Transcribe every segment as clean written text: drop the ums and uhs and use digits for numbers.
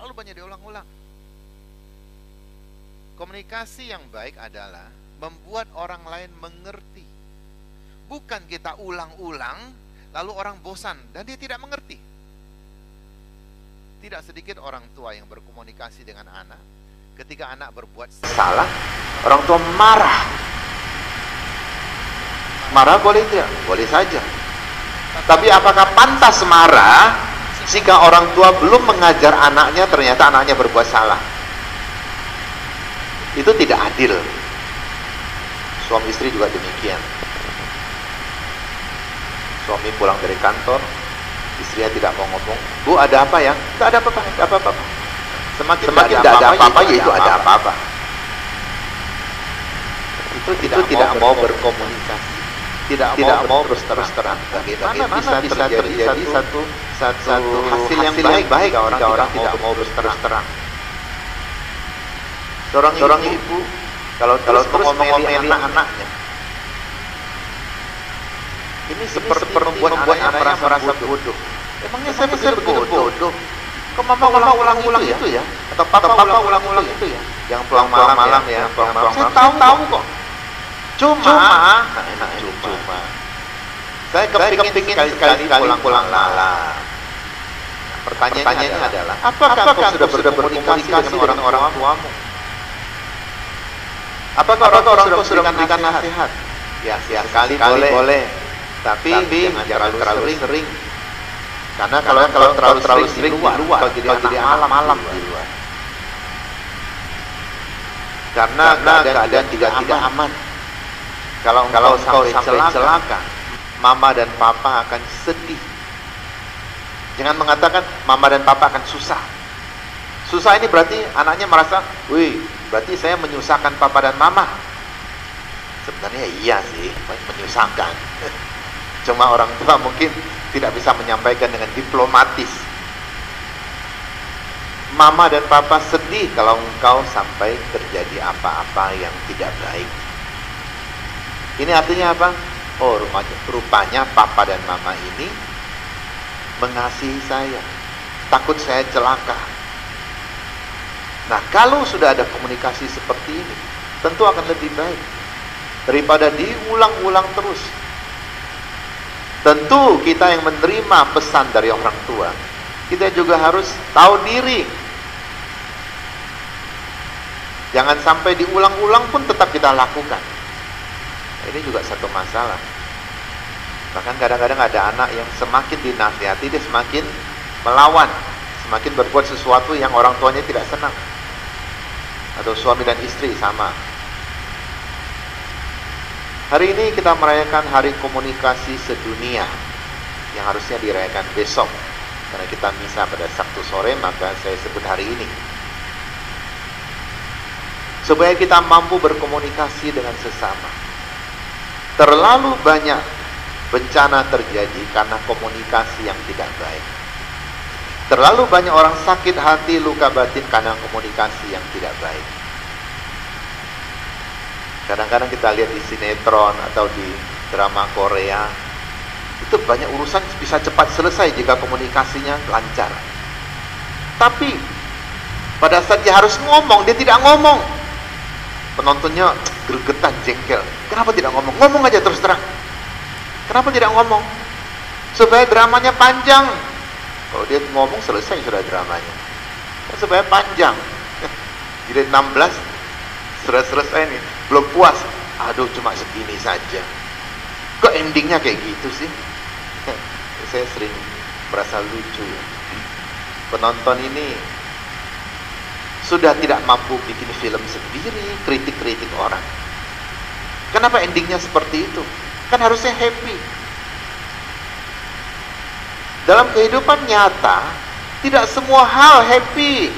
Terlalu banyak diulang-ulang. Komunikasi yang baik adalah membuat orang lain mengerti. Bukan kita ulang-ulang, lalu orang bosan dan dia tidak mengerti. Tidak sedikit orang tua yang berkomunikasi dengan anak, ketika anak berbuat salah, orang tua marah. Marah boleh tidak? Boleh saja. Tapi apakah pantas marah jika orang tua belum mengajar anaknya, ternyata anaknya berbuat salah? Itu tidak adil. Suami istri juga demikian. Suami pulang dari kantor, istrinya tidak mau ngomong, "Bu, ada apa ya?" "Tidak ada apa-apa, tidak apa-apa." Semakin tidak ada apa-apa, yaitu ada apa-apa. Itu tidak mau berkomunikasi, tidak mau terus terang. Bagaimana bisa terjadi satu hasil yang baik jika orang tidak mau terus terang. Seorang ibu kalau terus mengomeli anaknya, ini seperti membuat anaknya merasa bodoh. Emangnya saya begitu bodoh? Kok mama ulang-ulang itu ya? Atau papa ulang-ulang itu ya? Yang pulang malam ya, saya tahu kok. Cuma saya kepingin sekali-kali pulang malam. Pertanyaannya adalah, apakah kau sudah berkomunikasi dengan orang tuamu? Apakah orang tua sudah memberikan nasihat? Ya, sekali boleh. Tapi jangan terlalu sering. Karena kalau terlalu sering di luar, kalau jadi anak malam di luar. Karena keadaan tidak aman. Kalau engkau sampai celaka, mama dan papa akan sedih. Jangan mengatakan mama dan papa akan susah. Susah ini berarti anaknya merasa, wih, berarti saya menyusahkan papa dan mama. Sebenarnya iya sih, menyusahkan. Cuma orang tua mungkin tidak bisa menyampaikan dengan diplomatis. Mama dan papa sedih kalau engkau sampai terjadi apa-apa yang tidak baik. Ini artinya apa? Oh, rupanya papa dan mama ini mengasihi saya, takut saya celaka. Nah, kalau sudah ada komunikasi seperti ini, tentu akan lebih baik daripada diulang-ulang terus. Tentu kita yang menerima pesan dari orang tua, kita juga harus tahu diri. Jangan sampai diulang-ulang pun tetap kita lakukan. Ini juga satu masalah. Bahkan kadang-kadang ada anak yang semakin dinasihati, dia semakin melawan, semakin berbuat sesuatu yang orang tuanya tidak senang. Atau suami dan istri sama. Hari ini kita merayakan Hari Komunikasi Sedunia, yang harusnya dirayakan besok. Karena kita misa pada Sabtu sore, maka saya sebut hari ini. Supaya kita mampu berkomunikasi dengan sesama. Terlalu banyak bencana terjadi karena komunikasi yang tidak baik. Terlalu banyak orang sakit hati, luka batin karena komunikasi yang tidak baik. Kadang-kadang kita lihat di sinetron atau di drama Korea, itu banyak urusan bisa cepat selesai jika komunikasinya lancar. Tapi pada saat dia harus ngomong, dia tidak ngomong. Penontonnya gregetan, jengkel. Kenapa tidak ngomong? Ngomong aja terus terang. Kenapa tidak ngomong? Supaya dramanya panjang. Kalau dia ngomong selesai sudah dramanya. Supaya panjang. Jadi 16 sudah selesai nih, belum puas. Aduh, cuma segini saja. Kok endingnya kayak gitu sih? Saya sering merasa lucu ya. Penonton ini sudah tidak mampu bikin film sendiri, kritik-kritik orang. Kenapa endingnya seperti itu? Kan harusnya happy. Dalam kehidupan nyata, tidak semua hal happy.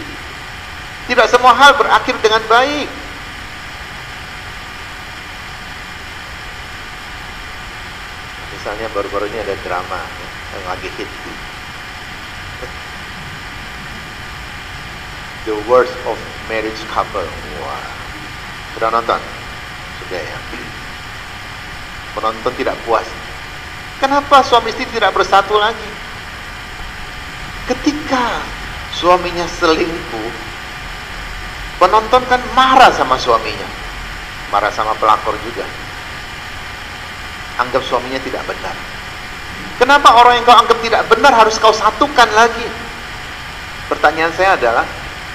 Tidak semua hal berakhir dengan baik. Misalnya baru-baru ini ada drama yang lagi hit. The Worst of Marriage Couple. Wah, sudah nonton? Sudah ya. Penonton tidak puas. Kenapa suami istri tidak bersatu lagi? Ketika suaminya selingkuh, penonton kan marah sama suaminya, marah sama pelakor juga, anggap suaminya tidak benar. Kenapa orang yang kau anggap tidak benar harus kau satukan lagi? Pertanyaan saya adalah,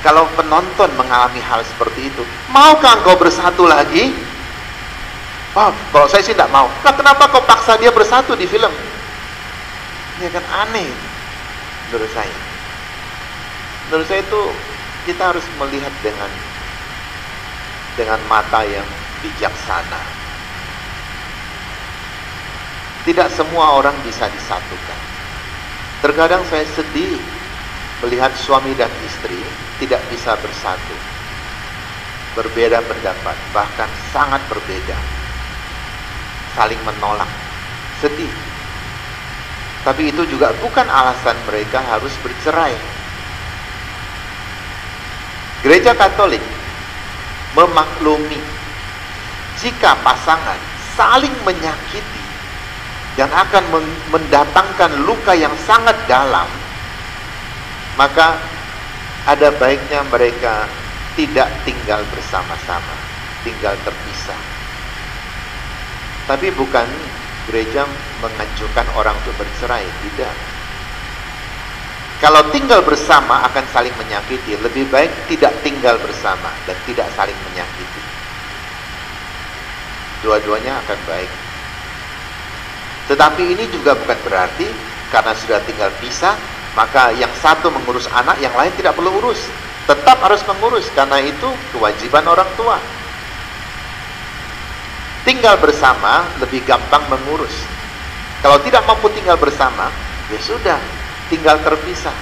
kalau penonton mengalami hal seperti itu, maukah engkau bersatu lagi? Wah, kalau saya sih tidak mau. Nah, kenapa kau paksa dia bersatu di film? Ini kan aneh menurut saya. Menurut saya itu kita harus melihat dengan mata yang bijaksana. Tidak semua orang bisa disatukan. Terkadang saya sedih melihat suami dan istri tidak bisa bersatu, berbeda pendapat, bahkan sangat berbeda, saling menolak. Sedih. Tapi itu juga bukan alasan mereka harus bercerai. Gereja Katolik memaklumi jika pasangan saling menyakiti dan akan mendatangkan luka yang sangat dalam, maka ada baiknya mereka tidak tinggal bersama-sama, tinggal terpisah. Tapi bukan gereja menganjurkan orang untuk bercerai, tidak. Kalau tinggal bersama akan saling menyakiti, lebih baik tidak tinggal bersama dan tidak saling menyakiti. Dua-duanya akan baik. Tetapi ini juga bukan berarti karena sudah tinggal pisah, maka yang satu mengurus anak, yang lain tidak perlu urus. Tetap harus mengurus, karena itu kewajiban orang tua. Tinggal bersama lebih gampang mengurus. Kalau tidak mampu tinggal bersama, ya sudah, tinggal terpisah.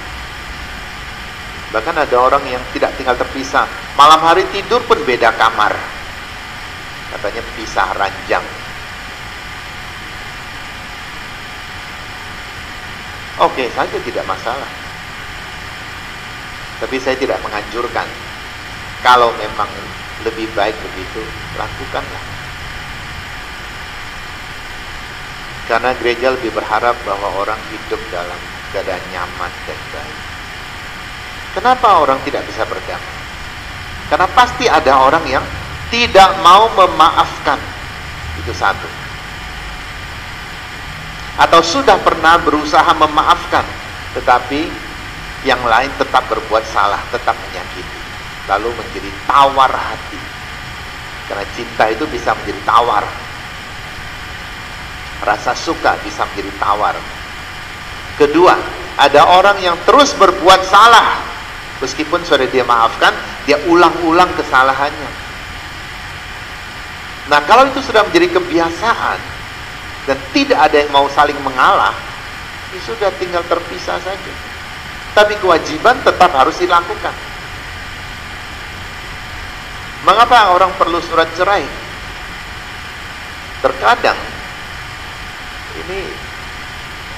Bahkan ada orang yang tidak tinggal terpisah, malam hari tidur pun beda kamar. Katanya pisah ranjang. Oke saja, tidak masalah. Tapi saya tidak menganjurkan. Kalau memang lebih baik begitu, lakukanlah. Karena gereja lebih berharap bahwa orang hidup dalam keadaan nyaman dan baik. Kenapa orang tidak bisa berdamai? Karena pasti ada orang yang tidak mau memaafkan. Itu satu. Atau sudah pernah berusaha memaafkan, tetapi yang lain tetap berbuat salah, tetap menyakiti, lalu menjadi tawar hati. Karena cinta itu bisa menjadi tawar, rasa suka bisa menjadi tawar. Kedua, ada orang yang terus berbuat salah, meskipun sudah dia maafkan, dia ulang-ulang kesalahannya. Nah, kalau itu sudah menjadi kebiasaan dan tidak ada yang mau saling mengalah, ya sudah, tinggal terpisah saja. Tapi kewajiban tetap harus dilakukan. Mengapa orang perlu surat cerai? Terkadang ini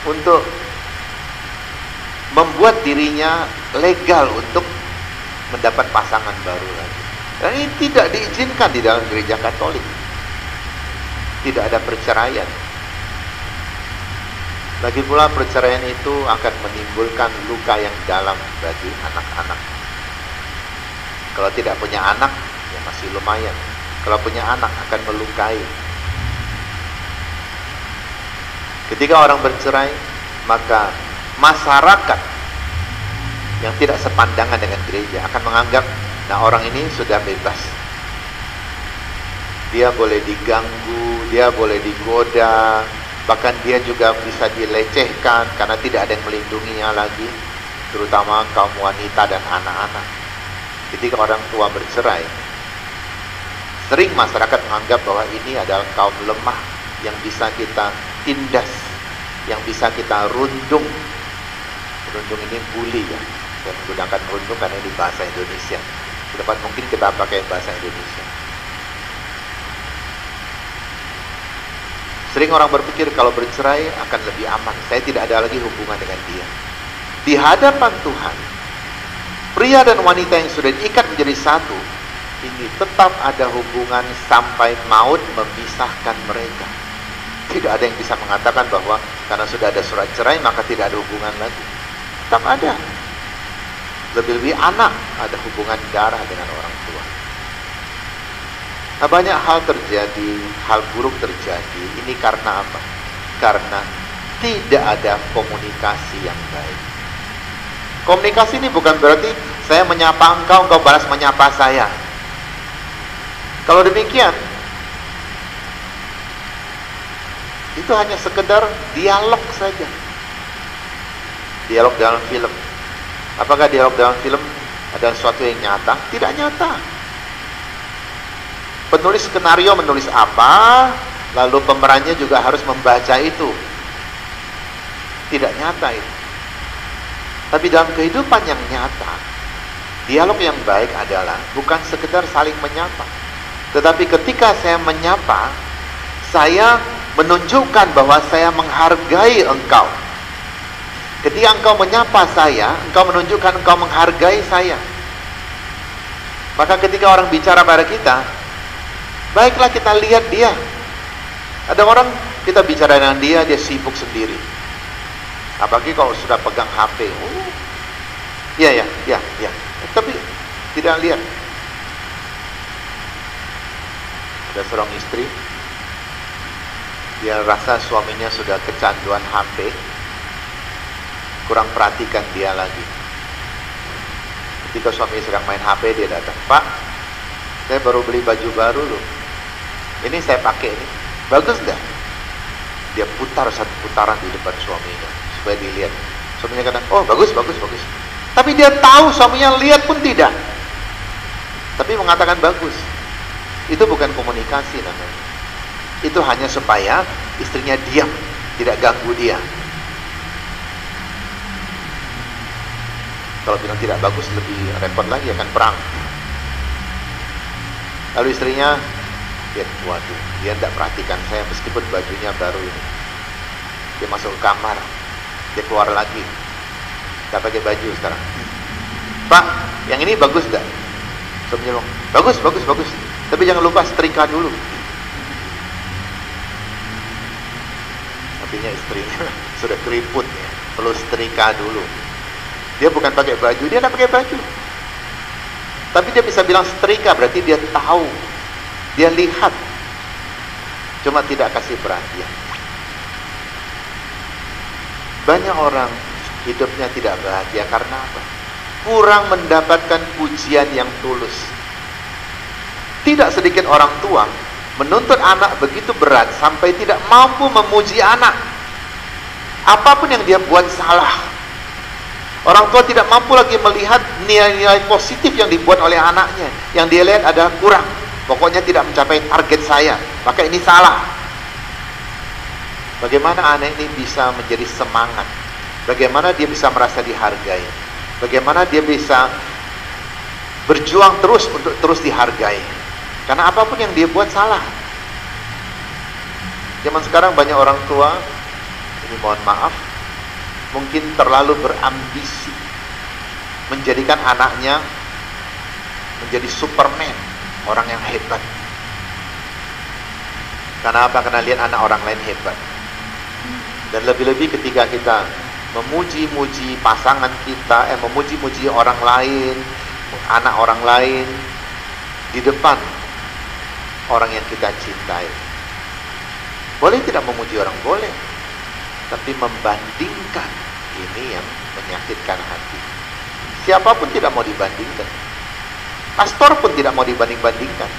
untuk membuat dirinya legal untuk mendapat pasangan baru lagi. Dan ini tidak diizinkan di dalam gereja Katolik. Tidak ada perceraian. Lagi pula perceraian itu akan menimbulkan luka yang dalam bagi anak-anak. Kalau tidak punya anak, ya masih lumayan. Kalau punya anak akan melukai. Ketika orang bercerai, maka masyarakat yang tidak sepandangan dengan gereja akan menganggap, nah orang ini sudah bebas. Dia boleh diganggu, dia boleh digoda, bahkan dia juga bisa dilecehkan karena tidak ada yang melindunginya lagi, terutama kaum wanita dan anak-anak. Ketika orang tua bercerai, sering masyarakat menganggap bahwa ini adalah kaum lemah yang bisa kita tindas, yang bisa kita rundung. Rundung ini bully ya. Saya menggunakan rundung karena ini bahasa Indonesia. Sedapat mungkin kita pakai bahasa Indonesia. Sering orang berpikir kalau bercerai akan lebih aman. Saya tidak ada lagi hubungan dengan dia. Di hadapan Tuhan, pria dan wanita yang sudah diikat menjadi satu, ini tetap ada hubungan sampai maut memisahkan mereka. Tidak ada yang bisa mengatakan bahwa karena sudah ada surat cerai maka tidak ada hubungan lagi. Tetap ada. Lebih-lebih anak ada hubungan darah dengan orang tua. Nah, banyak hal terjadi, hal buruk terjadi. Ini karena apa? Karena tidak ada komunikasi yang baik. Komunikasi ini bukan berarti saya menyapa engkau, engkau balas menyapa saya. Kalau demikian, itu hanya sekedar dialog saja. Dialog dalam film. Apakah dialog dalam film adalah sesuatu yang nyata? Tidak nyata. Penulis skenario menulis apa, lalu pemerannya juga harus membaca itu. Tidak nyata itu. Tapi dalam kehidupan yang nyata, dialog yang baik adalah bukan sekedar saling menyapa. Tetapi ketika saya menyapa, saya menunjukkan bahwa saya menghargai engkau. Ketika engkau menyapa saya, engkau menunjukkan engkau menghargai saya. Maka ketika orang bicara pada kita, baiklah kita lihat dia. Ada orang kita bicara dengan dia, dia sibuk sendiri. Apalagi kalau sudah pegang HP. Iya. Tapi tidak lihat. Ada seorang istri, dia rasa suaminya sudah kecanduan HP, kurang perhatikan dia lagi. Ketika suami sedang main HP, dia datang, "Pak, saya baru beli baju baru loh. Ini saya pakai ini, bagus nggak?" Dia putar satu putaran di depan suaminya supaya dilihat. Suaminya kata, "Oh, bagus. Tapi dia tahu suaminya lihat pun tidak. Tapi mengatakan bagus. Itu bukan komunikasi namanya. Itu hanya supaya istrinya diam, tidak ganggu dia. Kalau bilang tidak bagus, lebih repot lagi, akan perang. Lalu istrinya, waduh, dia tidak perhatikan saya meskipun bajunya baru ini. Dia masuk ke kamar, dia keluar lagi, tidak pakai baju sekarang. "Pak, yang ini bagus gak?" Suaminya bilang, bagus. Tapi jangan lupa setrika dulu. Artinya istrinya sudah keriput ya, perlu setrika dulu. Dia bukan pakai baju, dia tidak pakai baju. Tapi dia bisa bilang setrika, berarti dia tahu, dia lihat, cuma tidak kasih perhatian. Banyak orang hidupnya tidak bahagia karena apa? Kurang mendapatkan pujian yang tulus. Tidak sedikit orang tua menuntut anak begitu berat sampai tidak mampu memuji anak. Apapun yang dia buat salah, orang tua tidak mampu lagi melihat nilai-nilai positif yang dibuat oleh anaknya. Yang dia lihat adalah kurang. Pokoknya tidak mencapai target saya, maka ini salah. Bagaimana anak ini bisa menjadi semangat? Bagaimana dia bisa merasa dihargai? Bagaimana dia bisa berjuang terus untuk terus dihargai? Karena apapun yang dia buat salah. Zaman sekarang banyak orang tua, ini mohon maaf, mungkin terlalu berambisi menjadikan anaknya menjadi Superman, orang yang hebat. Karena apa? Karena lihat anak orang lain hebat. Dan lebih-lebih ketika kita memuji-muji pasangan kita, memuji-muji orang lain, anak orang lain di depan orang yang kita cintai. Boleh tidak memuji orang? Boleh. Tapi membandingkan, ini yang menyakitkan hati. Siapapun tidak mau dibandingkan. Pastor pun tidak mau dibanding-bandingkan.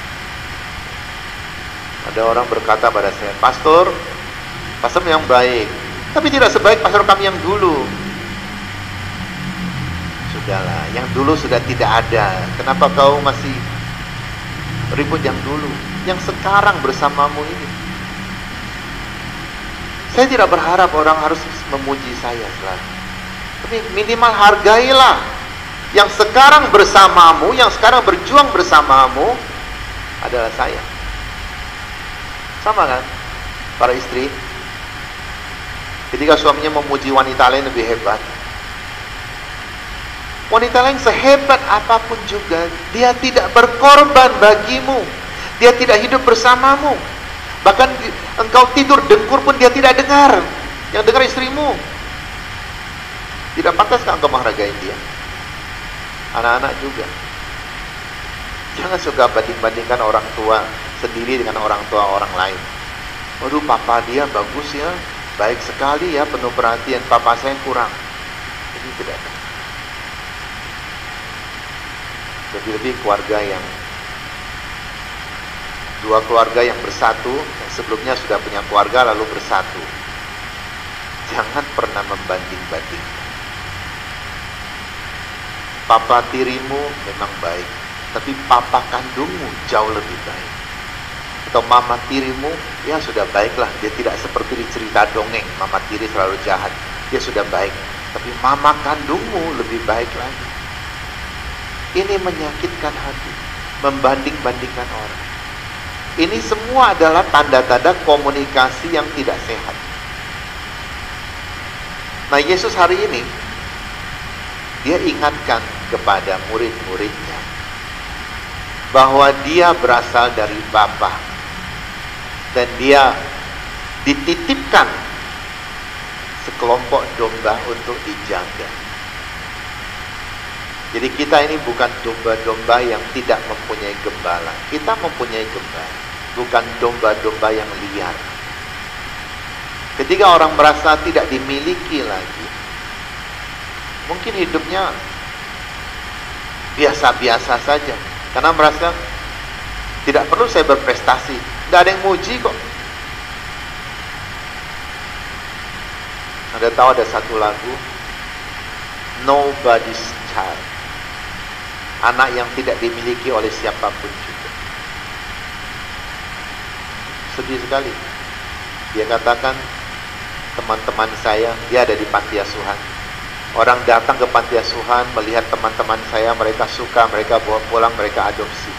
Ada orang berkata pada saya, pastor yang baik, tapi tidak sebaik pastor kami yang dulu. Sudahlah, yang dulu sudah tidak ada. Kenapa kau masih ribut yang dulu? Yang sekarang bersamamu ini. Saya tidak berharap orang harus memuji saya selalu. Tapi minimal hargailah yang sekarang bersamamu, yang sekarang berjuang bersamamu adalah saya. Sama kan? Para istri, ketika suaminya memuji wanita lain lebih hebat, wanita lain sehebat apapun juga, dia tidak berkorban bagimu. Dia tidak hidup bersamamu. Bahkan engkau tidur dengkur pun dia tidak dengar. Yang dengar istrimu. Tidak pantaskah engkau menghargai dia? Anak-anak juga. Jangan suka banding-bandingkan orang tua sendiri dengan orang tua orang lain. Waduh, papa dia bagus ya, baik sekali ya, penuh perhatian. Papa saya kurang. Ini tidak. Lebih-lebih keluarga yang dua keluarga yang bersatu, yang sebelumnya sudah punya keluarga lalu bersatu. Jangan pernah membanding-bandingkan. Papa tirimu memang baik, tapi papa kandungmu jauh lebih baik. Atau mama tirimu, ya sudah baiklah, dia tidak seperti di cerita dongeng, mama tiri selalu jahat, dia sudah baik, tapi mama kandungmu lebih baik lagi. Ini menyakitkan hati, membanding-bandingkan orang. Ini semua adalah tanda-tanda komunikasi yang tidak sehat. Nah, Yesus hari ini, dia ingatkan kepada murid-muridnya bahwa dia berasal dari Bapa dan dia dititipkan sekelompok domba untuk dijaga. Jadi kita ini bukan domba-domba yang tidak mempunyai gembala. Kita mempunyai gembala, bukan domba-domba yang liar. Ketika orang merasa tidak dimiliki lagi, mungkin hidupnya biasa-biasa saja, karena merasa tidak perlu saya berprestasi, tidak ada yang muji kok. Anda tahu ada satu lagu, Nobody's Child, anak yang tidak dimiliki oleh siapapun juga. Sedih sekali. Dia katakan, teman-teman saya, dia ada di panti asuhan. Orang datang ke panti asuhan, melihat teman-teman saya, mereka suka, mereka bawa pulang, mereka adopsi.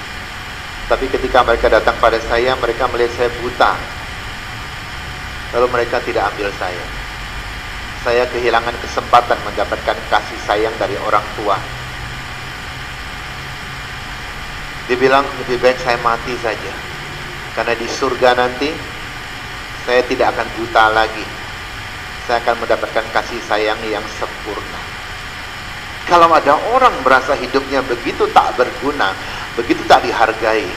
Tapi ketika mereka datang pada saya, mereka melihat saya buta. Lalu mereka tidak ambil saya. Saya kehilangan kesempatan mendapatkan kasih sayang dari orang tua. Dia bilang, lebih baik saya mati saja. Karena di surga nanti, saya tidak akan buta lagi. Saya akan mendapatkan kasih sayang yang sempurna. Kalau ada orang merasa hidupnya begitu tak berguna, begitu tak dihargai,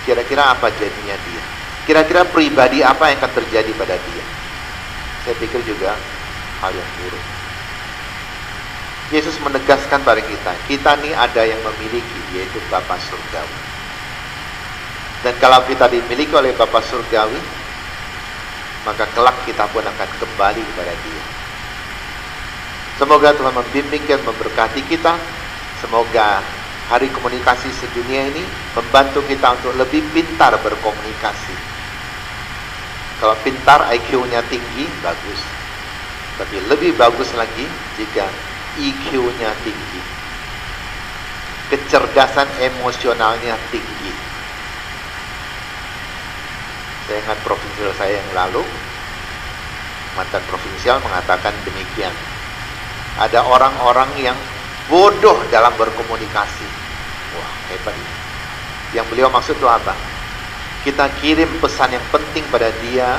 kira-kira apa jadinya dia? Kira-kira pribadi apa yang akan terjadi pada dia? Saya pikir juga hal yang buruk. Yesus menegaskan pada kita nih ada yang memiliki, yaitu Bapa Surgawi. Dan kalau kita dimiliki oleh Bapa Surgawi, maka kelak kita pun akan kembali kepada Dia. Semoga Tuhan membimbing dan memberkati kita. Semoga hari komunikasi sedunia ini membantu kita untuk lebih pintar berkomunikasi. Kalau pintar, IQ-nya tinggi, bagus. Tapi lebih bagus lagi jika EQ-nya tinggi, kecerdasan emosionalnya tinggi. Saya ingat provinsial saya yang lalu, mantan provinsial mengatakan demikian. Ada orang-orang yang bodoh dalam berkomunikasi. Wah, hebat ini. Yang beliau maksud itu apa? Kita kirim pesan yang penting pada dia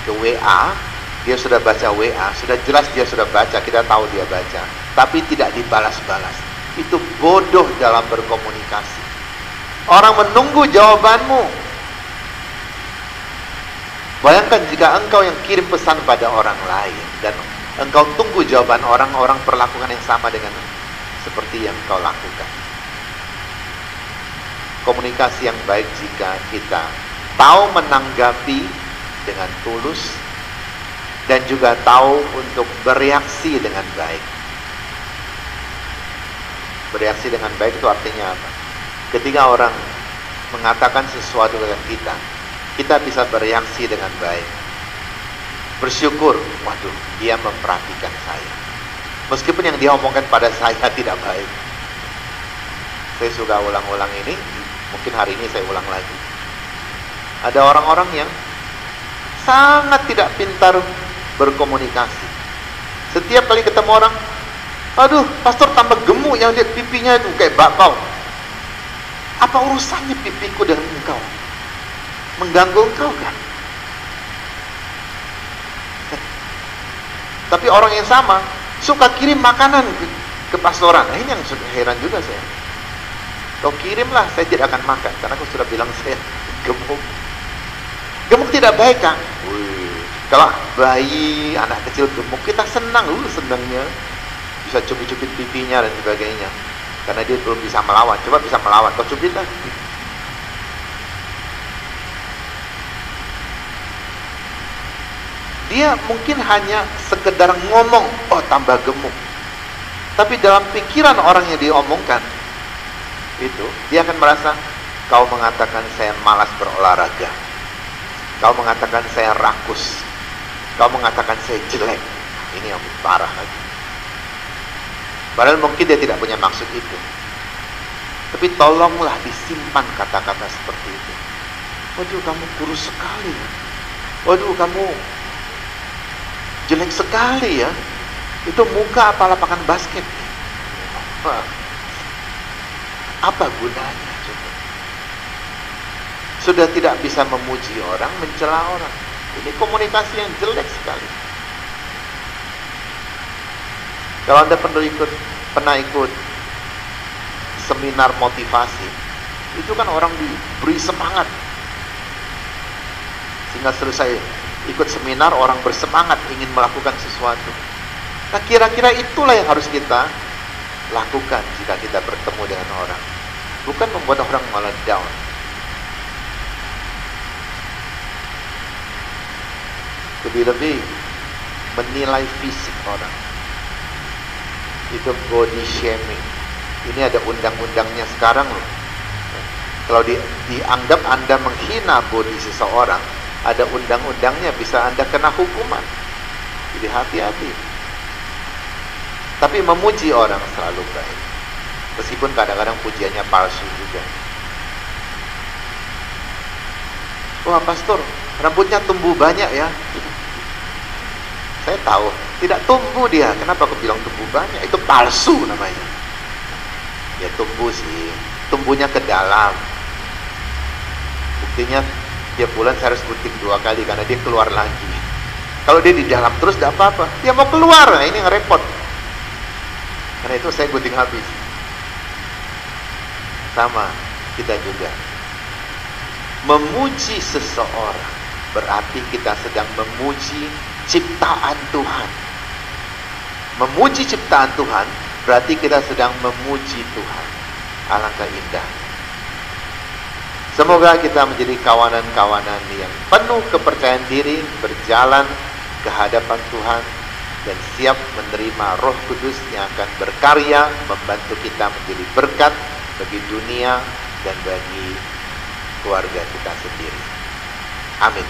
ke WA, dia sudah baca WA, sudah jelas dia sudah baca, kita tahu dia baca, tapi tidak dibalas-balas. Itu bodoh dalam berkomunikasi. Orang menunggu jawabanmu. Bayangkan jika engkau yang kirim pesan pada orang lain dan engkau tunggu jawaban orang perlakukan yang sama dengan seperti yang engkau lakukan. Komunikasi yang baik jika kita tahu menanggapi dengan tulus dan juga tahu untuk bereaksi dengan baik. Bereaksi dengan baik itu artinya apa? Ketika orang mengatakan sesuatu dengan kita bisa bereaksi dengan baik. Bersyukur, waduh, dia memperhatikan saya. Meskipun yang dia omongkan pada saya tidak baik. Saya suka ulang-ulang ini, mungkin hari ini saya ulang lagi. Ada orang-orang yang sangat tidak pintar berkomunikasi. Setiap kali ketemu orang, aduh, pastor tambah gemuk, yang lihat pipinya itu kayak bakpao. Apa urusannya pipiku dengan engkau? Mengganggu engkau kan? Tapi orang yang sama suka kirim makanan kepastoran. Nah, ini yang heran juga saya. Kau kirimlah, saya tidak akan makan karena aku sudah bilang saya gemuk. Gemuk tidak baik, Kang. Wih, kalau bayi, anak kecil gemuk, kita senang, senangnya bisa cubit-cubit pipinya dan sebagainya. Karena dia belum bisa melawan. Coba bisa melawan, kau cubit lah. Dia mungkin hanya sekedar ngomong, oh tambah gemuk. Tapi dalam pikiran orang yang diomongkan, itu dia akan merasa, kau mengatakan saya malas berolahraga, kau mengatakan saya rakus, kau mengatakan saya jelek. Ini yang parah lagi. Padahal mungkin dia tidak punya maksud itu. Tapi tolonglah disimpan kata-kata seperti itu. Waduh, kamu kurus sekali ya. Waduh, kamu jelek sekali ya. Itu muka apa lapangan basket? Apa gunanya coba? Sudah tidak bisa memuji orang, mencela orang. Ini komunikasi yang jelek sekali. Kalau Anda pernah ikut seminar motivasi, itu kan orang diberi semangat. Sehingga selesai ikut seminar, orang bersemangat ingin melakukan sesuatu. Nah, kira-kira itulah yang harus kita lakukan jika kita bertemu dengan orang. Bukan membuat orang malah down. Lebih-lebih menilai fisik orang. Itu body shaming. Ini ada undang-undangnya sekarang loh. Kalau dianggap Anda menghina body seseorang, ada undang-undangnya, bisa Anda kena hukuman. Jadi hati-hati. Tapi memuji orang selalu baik. Meskipun kadang-kadang pujiannya palsu juga. Wah, pastor, rambutnya tumbuh banyak ya. Saya tahu, tidak tumbuh dia. Kenapa aku bilang tumbuh banyak? Itu palsu namanya. Ya tumbuh sih, tumbuhnya ke dalam. Buktinya tiap bulan saya harus gunting 2 kali karena dia keluar lagi. Kalau dia di dalam terus tidak apa-apa, dia mau keluar, nah ini yang repot. Karena itu saya gunting habis. Sama kita juga. Memuji seseorang berarti kita sedang memuji ciptaan Tuhan. Memuji ciptaan Tuhan berarti kita sedang memuji Tuhan. Alangkah indah. Semoga kita menjadi kawanan-kawanan yang penuh kepercayaan diri, berjalan ke hadapan Tuhan, dan siap menerima Roh Kudus yang akan berkarya, membantu kita menjadi berkat bagi dunia dan bagi keluarga kita sendiri. Amin.